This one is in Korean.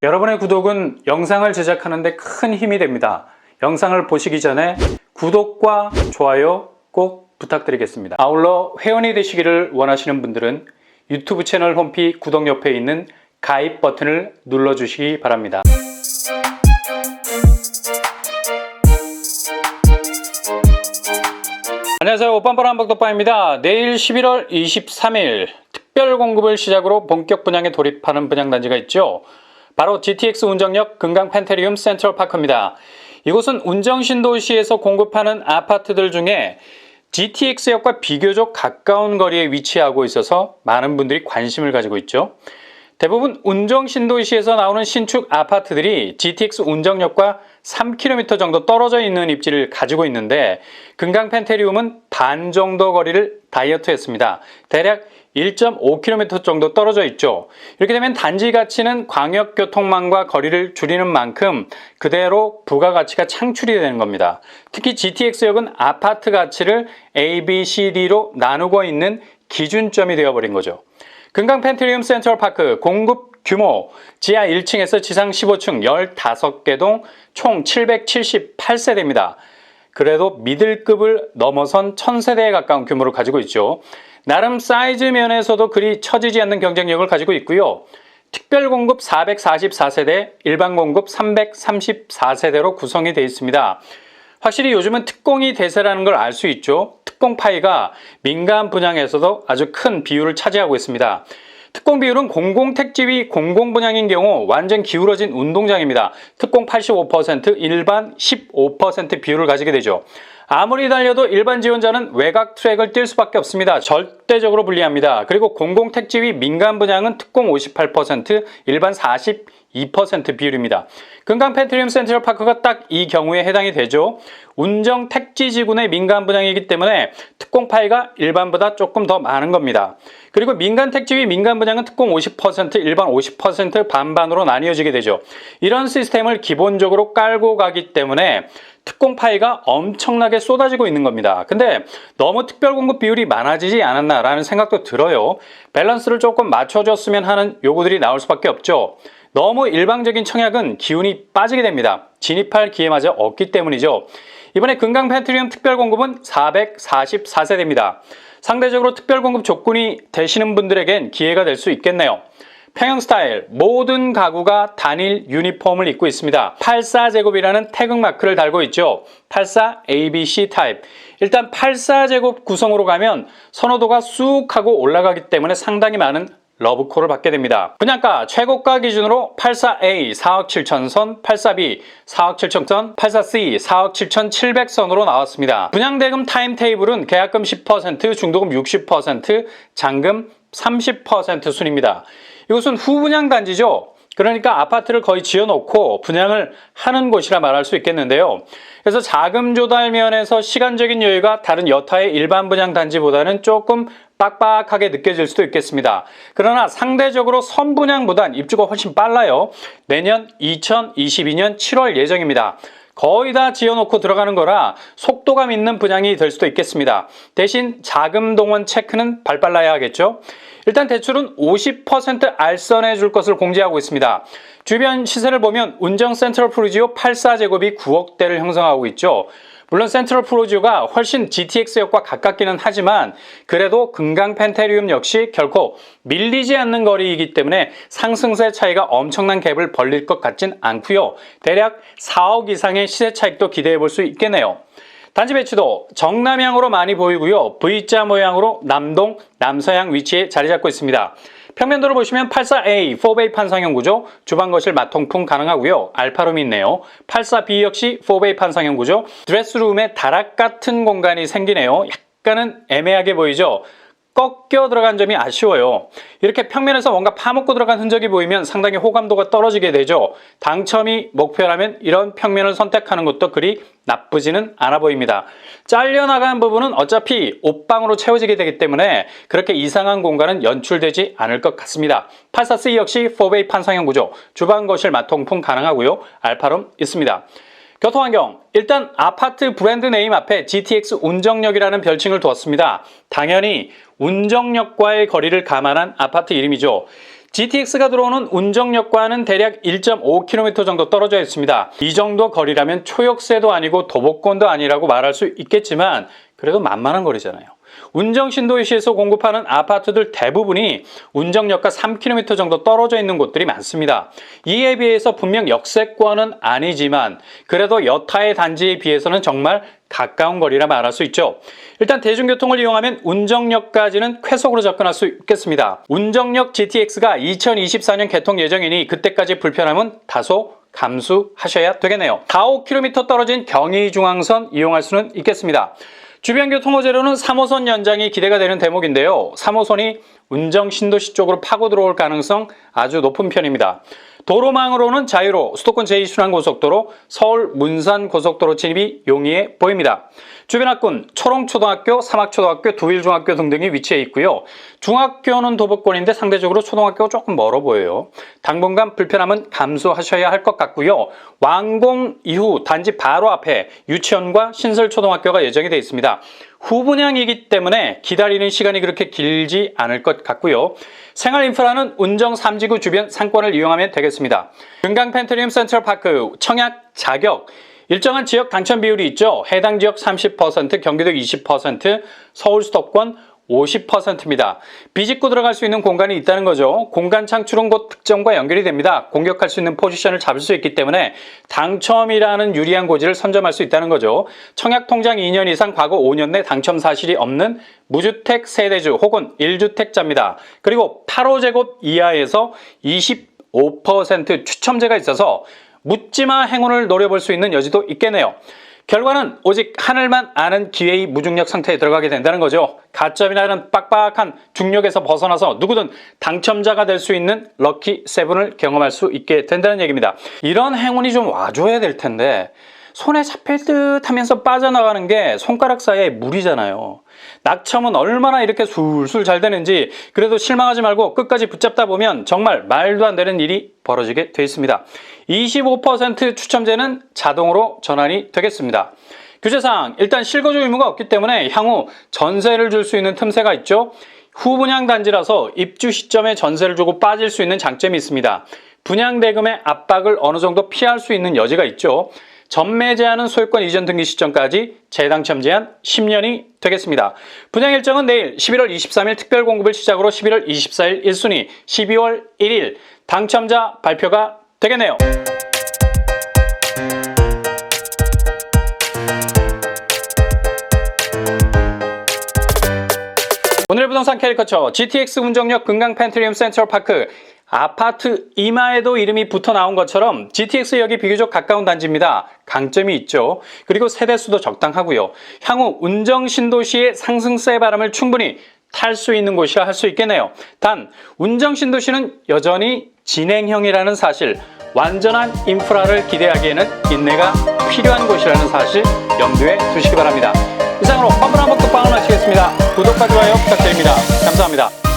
여러분의 구독은 영상을 제작하는 데 큰 힘이 됩니다. 영상을 보시기 전에 구독과 좋아요 꼭 부탁드리겠습니다. 아울러 회원이 되시기를 원하시는 분들은 유튜브 채널 홈피 구독 옆에 있는 가입 버튼을 눌러주시기 바랍니다. 안녕하세요. 오빤뻔한박덕방입니다. 내일 11월 23일 특별 공급을 시작으로 본격 분양에 돌입하는 분양단지가 있죠. 바로 GTX 운정역 금강 펜테리움 센트럴파크입니다. 이곳은 운정신도시에서 공급하는 아파트들 중에 GTX역과 비교적 가까운 거리에 위치하고 있어서 많은 분들이 관심을 가지고 있죠. 대부분 운정신도시에서 나오는 신축 아파트들이 GTX 운정역과 3km 정도 떨어져 있는 입지를 가지고 있는데 금강 펜테리움은 반 정도 거리를 다이어트했습니다. 대략 1.5km 정도 떨어져 있죠. 이렇게 되면 단지 가치는 광역교통망과 거리를 줄이는 만큼 그대로 부가가치가 창출이 되는 겁니다. 특히 GTX역은 아파트 가치를 A, B, C, D로 나누고 있는 기준점이 되어버린 거죠. 금강 펜테리움 센트럴파크 공급 규모 지하 1층에서 지상 15층 15개 동 총 778세대입니다. 그래도 미들급을 넘어선 1000세대에 가까운 규모를 가지고 있죠. 나름 사이즈 면에서도 그리 처지지 않는 경쟁력을 가지고 있고요. 특별 공급 444세대, 일반 공급 334세대로 구성이 되어 있습니다. 확실히 요즘은 특공이 대세라는 걸 알 수 있죠. 특공 파이가 민간 분양에서도 아주 큰 비율을 차지하고 있습니다. 특공 비율은 공공택지위 공공분양인 경우 완전 기울어진 운동장입니다. 특공 85%, 일반 15% 비율을 가지게 되죠. 아무리 달려도 일반 지원자는 외곽 트랙을 뛸 수밖에 없습니다. 절대적으로 불리합니다. 그리고 공공택지위 민간 분양은 특공 58%, 일반 42% 비율입니다. 금강 펜테리움 센트럴파크가 딱 이 경우에 해당이 되죠. 운정 택지지구내 민간 분양이기 때문에 특공 파이가 일반보다 조금 더 많은 겁니다. 그리고 민간 택지위 민간 분양은 특공 50%, 일반 50% 반반으로 나뉘어지게 되죠. 이런 시스템을 기본적으로 깔고 가기 때문에 특공 파이가 엄청나게 쏟아지고 있는 겁니다. 근데 너무 특별 공급 비율이 많아지지 않았나라는 생각도 들어요. 밸런스를 조금 맞춰줬으면 하는 요구들이 나올 수밖에 없죠. 너무 일방적인 청약은 기운이 빠지게 됩니다. 진입할 기회마저 없기 때문이죠. 이번에 금강 펜테리움 특별 공급은 444세대입니다. 상대적으로 특별 공급 조건이 되시는 분들에겐 기회가 될 수 있겠네요. 평형 스타일, 모든 가구가 단일 유니폼을 입고 있습니다. 84제곱이라는 태극마크를 달고 있죠. 84 ABC 타입. 일단 84제곱 구성으로 가면 선호도가 쑥 하고 올라가기 때문에 상당히 많은 러브콜을 받게 됩니다. 분양가 최고가 기준으로 84A 4억 7천 선, 84B 4억 7천 선, 84C 4억 7천 700선으로 나왔습니다. 분양대금 타임테이블은 계약금 10%, 중도금 60%, 잔금 30% 순입니다. 이것은 후분양 단지죠. 그러니까 아파트를 거의 지어놓고 분양을 하는 곳이라 말할 수 있겠는데요. 그래서 자금 조달 면에서 시간적인 여유가 다른 여타의 일반 분양 단지보다는 조금 빡빡하게 느껴질 수도 있겠습니다. 그러나 상대적으로 선분양보단 입주가 훨씬 빨라요. 내년 2022년 7월 예정입니다. 거의 다 지어놓고 들어가는 거라 속도감 있는 분양이 될 수도 있겠습니다. 대신 자금 동원 체크는 발빨라야 하겠죠. 일단 대출은 50% 알선해 줄 것을 공지하고 있습니다. 주변 시세를 보면 운정 센트럴 프루지오 84제곱이 9억대를 형성하고 있죠. 물론 센트럴 프루지오가 훨씬 GTX역과 가깝기는 하지만 그래도 금강 펜테리움 역시 결코 밀리지 않는 거리이기 때문에 상승세 차이가 엄청난 갭을 벌릴 것 같진 않고요. 대략 4억 이상의 시세 차익도 기대해 볼 수 있겠네요. 단지 배치도 정남향으로 많이 보이고요. V자 모양으로 남동, 남서향 위치에 자리 잡고 있습니다. 평면도를 보시면 84A 4베이 판상형 구조, 주방 거실 마통풍 가능하고요. 알파룸이 있네요. 84B 역시 4베이 판상형 구조, 드레스룸에 다락 같은 공간이 생기네요. 약간은 애매하게 보이죠? 꺾여 들어간 점이 아쉬워요. 이렇게 평면에서 뭔가 파묻고 들어간 흔적이 보이면 상당히 호감도가 떨어지게 되죠. 당첨이 목표라면 이런 평면을 선택하는 것도 그리 나쁘지는 않아 보입니다. 잘려나간 부분은 어차피 옷방으로 채워지게 되기 때문에 그렇게 이상한 공간은 연출되지 않을 것 같습니다. 84C 역시 4베이 판상형 구조, 주방 거실 마통풍 가능하고요. 알파룸 있습니다. 교통환경, 일단 아파트 브랜드 네임 앞에 GTX 운정역이라는 별칭을 두었습니다. 당연히 운정역과의 거리를 감안한 아파트 이름이죠. GTX가 들어오는 운정역과는 대략 1.5km 정도 떨어져 있습니다. 이 정도 거리라면 초역세도 아니고 도보권도 아니라고 말할 수 있겠지만 그래도 만만한 거리잖아요. 운정 신도시에서 공급하는 아파트들 대부분이 운정역과 3km 정도 떨어져 있는 곳들이 많습니다. 이에 비해서 분명 역세권은 아니지만 그래도 여타의 단지에 비해서는 정말 가까운 거리라 말할 수 있죠. 일단 대중교통을 이용하면 운정역까지는 쾌속으로 접근할 수 있겠습니다. 운정역 GTX가 2024년 개통 예정이니 그때까지 불편함은 다소 감수하셔야 되겠네요. 4-5km 떨어진 경의중앙선 이용할 수는 있겠습니다. 주변 교통 호재로는 3호선 연장이 기대가 되는 대목인데요. 3호선이 운정 신도시 쪽으로 파고 들어올 가능성 아주 높은 편입니다. 도로망으로는 자유로 수도권 제2순환고속도로 서울 문산고속도로 진입이 용이해 보입니다. 주변 학군 초롱초등학교, 삼학초등학교, 두일중학교 등등이 위치해 있고요. 중학교는 도보권인데 상대적으로 초등학교가 조금 멀어 보여요. 당분간 불편함은 감수하셔야 할 것 같고요. 완공 이후 단지 바로 앞에 유치원과 신설초등학교가 예정이 되어 있습니다. 후분양이기 때문에 기다리는 시간이 그렇게 길지 않을 것 같고요. 생활 인프라는 운정 3지구 주변 상권을 이용하면 되겠습니다. 금강 펜트리움 센트럴파크, 청약 자격, 일정한 지역 당첨 비율이 있죠. 해당 지역 30%, 경기도 20%, 서울 수도권 50%입니다. 비집고 들어갈 수 있는 공간이 있다는 거죠. 공간 창출은 곧 득점과 연결이 됩니다. 공격할 수 있는 포지션을 잡을 수 있기 때문에 당첨이라는 유리한 고지를 선점할 수 있다는 거죠. 청약 통장 2년 이상 과거 5년 내 당첨 사실이 없는 무주택 세대주 혹은 1주택자입니다. 그리고 8호제곱 이하에서 25% 추첨제가 있어서 묻지마 행운을 노려볼 수 있는 여지도 있겠네요. 결과는 오직 하늘만 아는 기회의 무중력 상태에 들어가게 된다는 거죠. 가점이라는 빡빡한 중력에서 벗어나서 누구든 당첨자가 될 수 있는 럭키 세븐을 경험할 수 있게 된다는 얘기입니다. 이런 행운이 좀 와줘야 될 텐데 손에 잡힐 듯 하면서 빠져나가는 게 손가락 사이에 물이잖아요. 낙첨은 얼마나 이렇게 술술 잘 되는지 그래도 실망하지 말고 끝까지 붙잡다 보면 정말 말도 안 되는 일이 벌어지게 돼 있습니다. 25% 추첨제는 자동으로 전환이 되겠습니다. 규제사항, 일단 실거주 의무가 없기 때문에 향후 전세를 줄 수 있는 틈새가 있죠. 후분양 단지라서 입주 시점에 전세를 주고 빠질 수 있는 장점이 있습니다. 분양대금의 압박을 어느 정도 피할 수 있는 여지가 있죠. 전매 제한은 소유권 이전 등기 시점까지, 재당첨 제한 10년이 되겠습니다. 분양 일정은 내일 11월 23일 특별 공급을 시작으로 11월 24일 1순위, 12월 1일 당첨자 발표가 되겠네요. 오늘 부동산 캐리커처 GTX 운정역 금강 펜트리움 센트럴파크, 아파트 이마에도 이름이 붙어 나온 것처럼 GTX역이 비교적 가까운 단지입니다. 강점이 있죠. 그리고 세대수도 적당하고요. 향후 운정 신도시의 상승세 바람을 충분히 탈 수 있는 곳이라 할 수 있겠네요. 단 운정 신도시는 여전히 진행형이라는 사실, 완전한 인프라를 기대하기에는 인내가 필요한 곳이라는 사실 염두에 두시기 바랍니다. 이상으로 뻔뻔한 먹방을 마치겠습니다. 구독과 좋아요 부탁드립니다. 감사합니다.